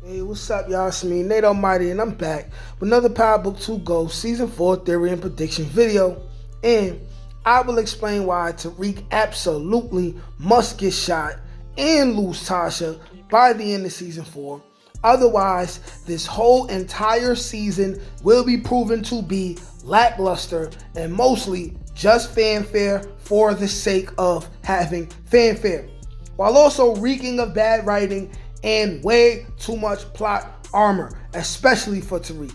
Hey, what's up, y'all? It's me, Nate Almighty, and I'm back with another Power Book 2 Go Season 4 Theory and Prediction video. And I will explain why Tariq absolutely must get shot and lose Tasha by the end of Season 4. Otherwise, this whole entire season will be proven to be lackluster and mostly just fanfare for the sake of having fanfare, while also reeking of bad writing and way too much plot armor, especially for Tariq.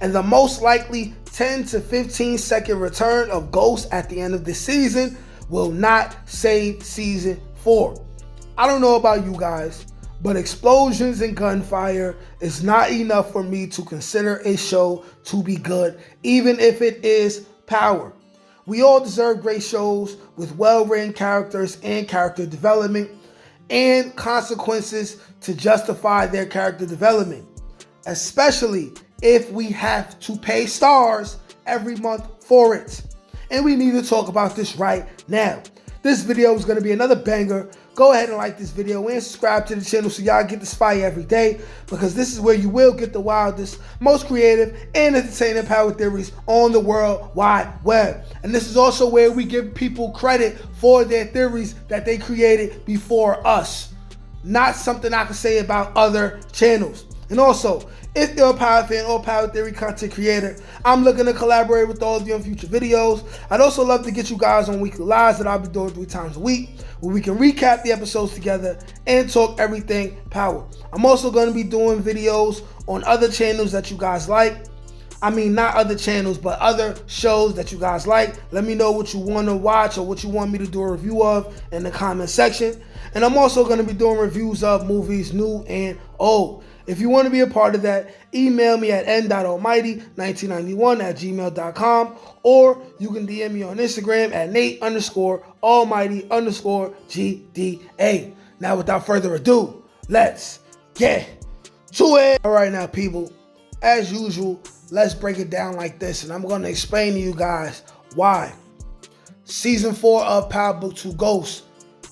And the most likely 10 to 15 second return of Ghost at the end of the season will not save Season 4. I don't know about you guys, but explosions and gunfire is not enough for me to consider a show to be good, even if it is Power. We all deserve great shows with well-written characters and character development and consequences to justify their character development, especially if we have to pay stars every month for it. And we need to talk about this right now. This video is going to be another banger. Go ahead and like this video and subscribe to the channel so y'all get this fire every day, because this is where you will get the wildest, most creative, and entertaining power theories on the World Wide Web. And this is also where we give people credit for their theories that they created before us. Not something I can say about other channels. And also, if you're a Power fan or Power Theory content creator, I'm looking to collaborate with all of you on future videos. I'd also love to get you guys on weekly lives that I'll be doing 3 times a week, where we can recap the episodes together and talk everything Power. I'm also going to be doing videos on other channels that you guys like. I mean, not other channels, but other shows that you guys like. Let me know what you want to watch or what you want me to do a review of in the comment section. And I'm also going to be doing reviews of movies new and old. If you want to be a part of that, email me at n.almighty1991@gmail.com, or you can DM me on Instagram at Nate_Almighty_GDA. Now, without further ado, let's get to it. All right, now, people, as usual, let's break it down like this, and I'm going to explain to you guys why Season 4 of Power Book 2 Ghost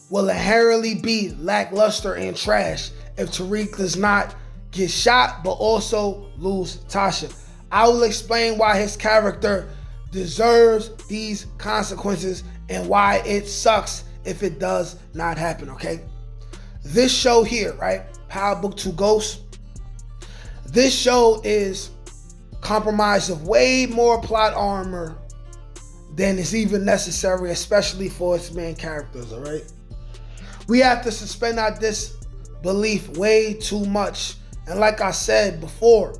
will inherently be lackluster and trash if Tariq does not get shot but also lose Tasha. I will explain why his character deserves these consequences and why it sucks if it does not happen, okay? This show here, right? Power Book 2 Ghost. This show is comprised of way more plot armor than is even necessary, especially for its main characters, all right? We have to suspend our disbelief way too much. And like I said before,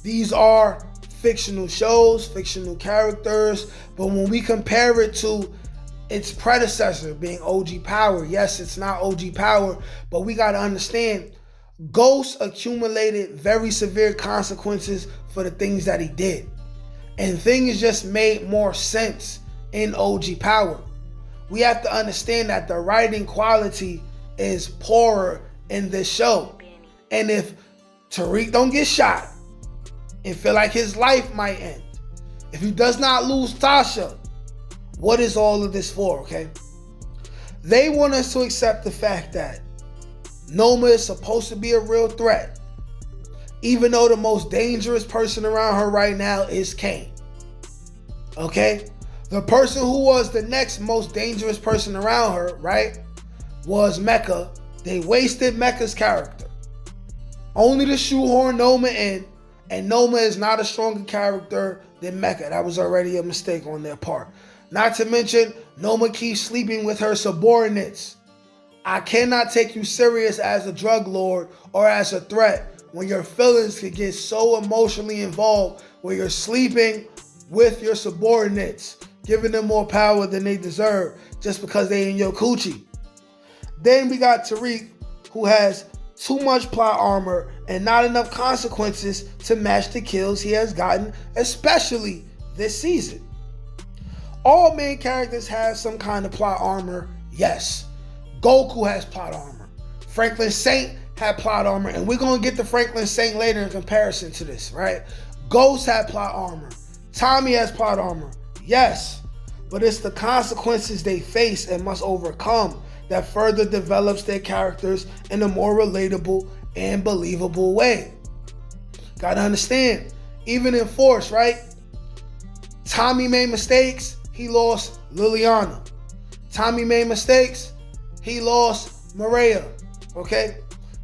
these are fictional shows, fictional characters, but when we compare it to its predecessor being OG Power, yes, it's not OG Power, but we got to understand, Ghost accumulated very severe consequences for the things that he did. And things just made more sense in OG Power. We have to understand that the writing quality is poorer in this show. And if Tariq don't get shot and feel like his life might end, if he does not lose Tasha, what is all of this for, okay? They want us to accept the fact that Noma is supposed to be a real threat, even though the most dangerous person around her right now is Kane, okay? The person who was the next most dangerous person around her, right, was Mecca. They wasted Mecca's character only to shoehorn Noma in, and Noma is not a stronger character than Mecca. That was already a mistake on their part. Not to mention, Noma keeps sleeping with her subordinates. I cannot take you serious as a drug lord or as a threat when your feelings can get so emotionally involved where you're sleeping with your subordinates, giving them more power than they deserve just because they in your coochie. Then we got Tariq, who has too much plot armor and not enough consequences to match the kills he has gotten, especially this season. All main characters have some kind of plot armor, yes. Goku has plot armor. Franklin Saint had plot armor, and we're going to get to Franklin Saint later in comparison to this, right? Ghost had plot armor. Tommy has plot armor, yes. But it's the consequences they face and must overcome that further develops their characters in a more relatable and believable way. Gotta understand, even in Force, right? Tommy made mistakes, he lost Liliana. Tommy made mistakes, he lost Maria, okay?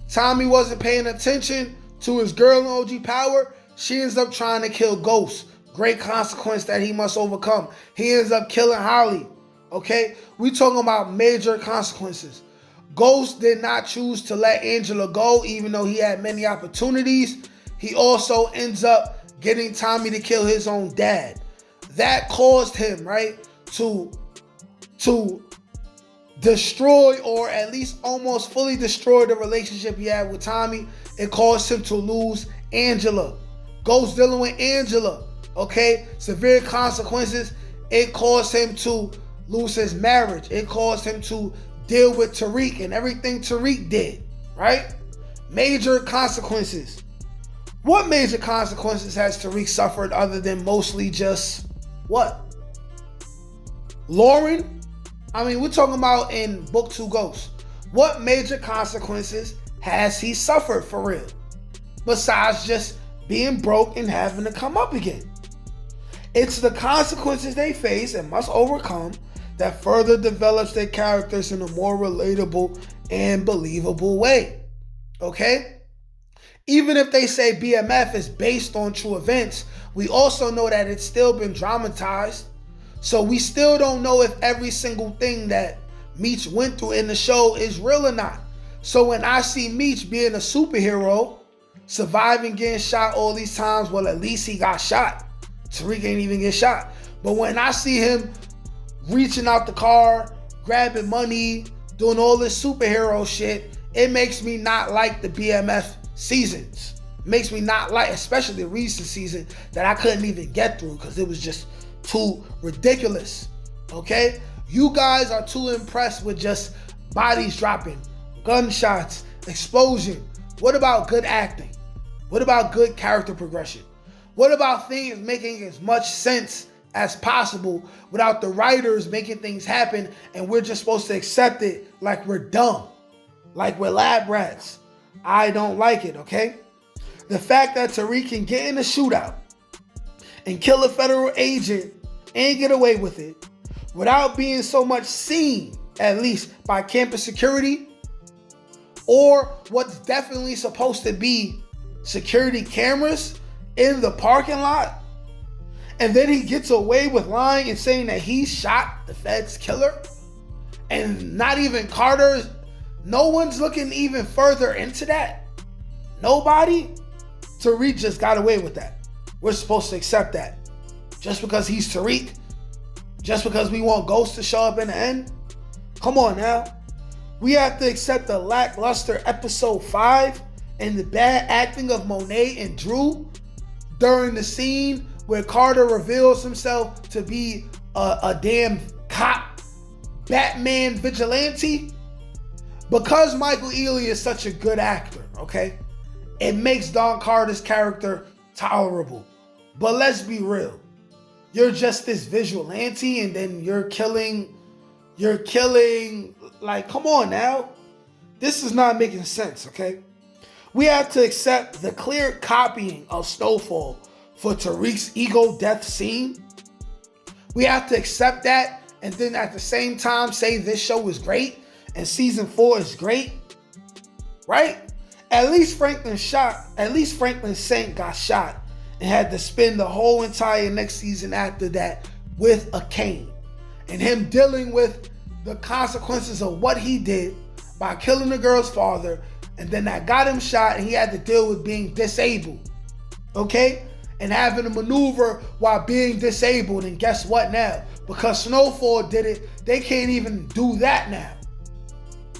Tommy wasn't paying attention to his girl in OG Power. She ends up trying to kill Ghost. Great consequence that he must overcome. He ends up killing Holly, okay? We talking about major consequences. Ghost did not choose to let Angela go, even though he had many opportunities. He also ends up getting Tommy to kill his own dad. That caused him, right, to destroy, or at least almost fully destroy, the relationship he had with Tommy. It caused him to lose Angela. Ghost dealing with Angela, okay? Severe consequences. It caused him to lose his marriage. It caused him to deal with Tariq and everything Tariq did, right? Major consequences. What major consequences has Tariq suffered other than mostly just what? Lauren? I mean, we're talking about in Book 2 Ghost. What major consequences has he suffered for real? Besides just being broke and having to come up again. It's the consequences they face and must overcome that further develops their characters in a more relatable and believable way. Okay? Even if they say BMF is based on true events, we also know that it's still been dramatized. So we still don't know if every single thing that Meech went through in the show is real or not. So when I see Meech being a superhero, surviving getting shot all these times, well, at least he got shot. Tariq ain't even get shot. But when I see him reaching out the car, grabbing money, doing all this superhero shit, it makes me not like the BMF seasons. It makes me not like, especially the recent season that I couldn't even get through because it was just too ridiculous. Okay? You guys are too impressed with just bodies dropping, gunshots, explosion. What about good acting? What about good character progression? What about things making as much sense as possible without the writers making things happen and we're just supposed to accept it like we're dumb, like we're lab rats? I don't like it, okay? The fact that Tariq can get in a shootout and kill a federal agent and get away with it without being so much seen, at least by campus security, or what's definitely supposed to be security cameras in the parking lot, and then he gets away with lying and saying that he shot the Fed's killer, and not even Carter, no one's looking even further into that. Nobody. Tariq just got away with that. We're supposed to accept that. Just because he's Tariq? Just because we want Ghost to show up in the end? Come on now. We have to accept the lackluster episode 5 and the bad acting of Monet and Drew during the scene where Carter reveals himself to be a damn cop, Batman vigilante. Because Michael Ealy is such a good actor, okay? It makes Don Carter's character tolerable. But let's be real. You're just this vigilante and then you're killing, like, come on now. This is not making sense, okay? We have to accept the clear copying of Snowfall for Tariq's ego death scene. We have to accept that and then at the same time say this show is great and season 4 is great, right? At least Franklin Saint got shot and had to spend the whole entire next season after that with a cane. And him dealing with the consequences of what he did by killing the girl's father, and then that got him shot and he had to deal with being disabled, okay? And having to maneuver while being disabled, and guess what now? Because Snowfall did it, they can't even do that now.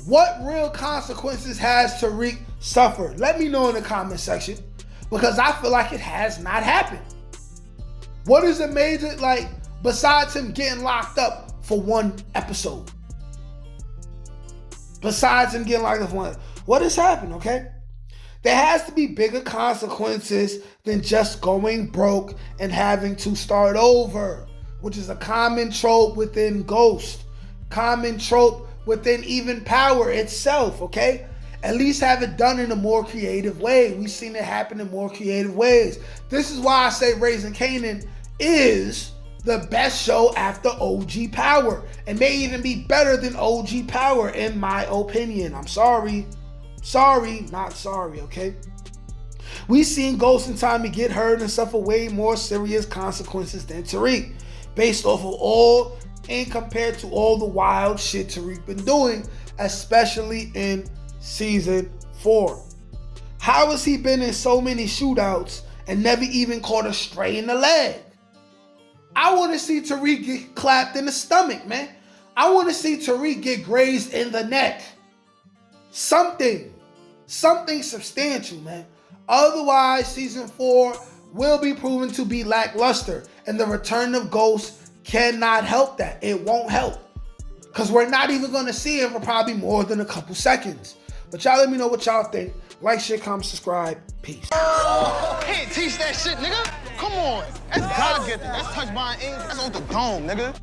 What real consequences has Tariq suffered? Let me know in the comment section, because I feel like it has not happened. What is the major, like, besides him getting locked up for one episode? Besides him getting locked up for one, what has happened, okay? There has to be bigger consequences than just going broke and having to start over, which is a common trope within Ghost, common trope within even Power itself, okay? At least have it done in a more creative way. We've seen it happen in more creative ways. This is why I say Raising Kanan is the best show after OG Power. It may even be better than OG Power in my opinion. I'm sorry. Sorry, not sorry, okay? We've seen Ghost and Tommy get hurt and suffer way more serious consequences than Tariq, based off of all and compared to all the wild shit Tariq been doing, especially in season 4. How has he been in so many shootouts and never even caught a stray in the leg? I want to see Tariq get clapped in the stomach, man. I want to see Tariq get grazed in the neck. Something substantial, man. Otherwise, season 4 will be proven to be lackluster, and the return of Ghost cannot help that. It won't help, because we're not even going to see him for probably more than a couple seconds. But y'all let me know what y'all think. Like, share, comment, subscribe. Peace. Can't teach that shit, nigga. Come on. That's God-gifted. That's touched by an angel. That's on the dome, nigga.